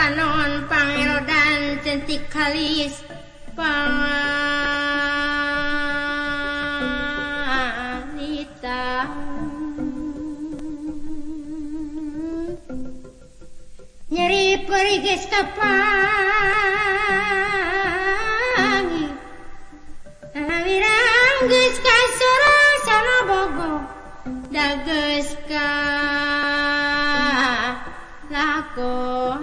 panon pangerodan cantik kalis panganita nyeri periges kapangi wirang geus kasora sana bogo dageus ka lakon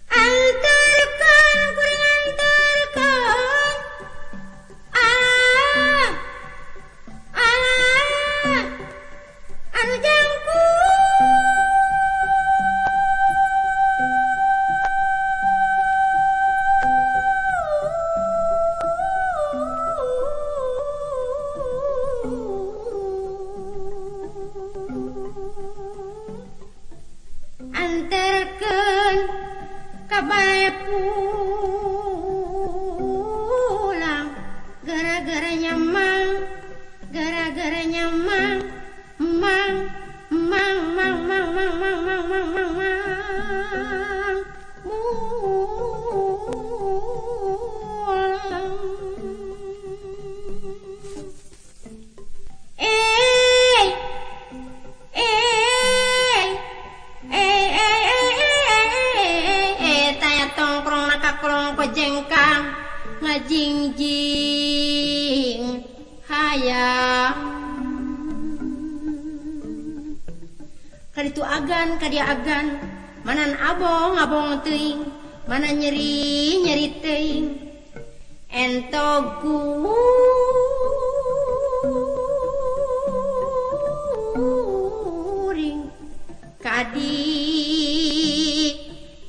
antarkan kuring antarkan anu jangku antarkan kabaya pulang gara-gara nyamang mang mulang taya tongkrong nakakrong pejengkang ngajingjing hayang kaditu agan kadia agan manan abong teuing mana nyeri teuing entog kuring kadi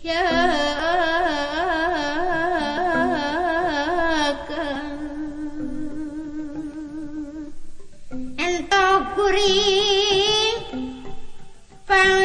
ya entog kuring pang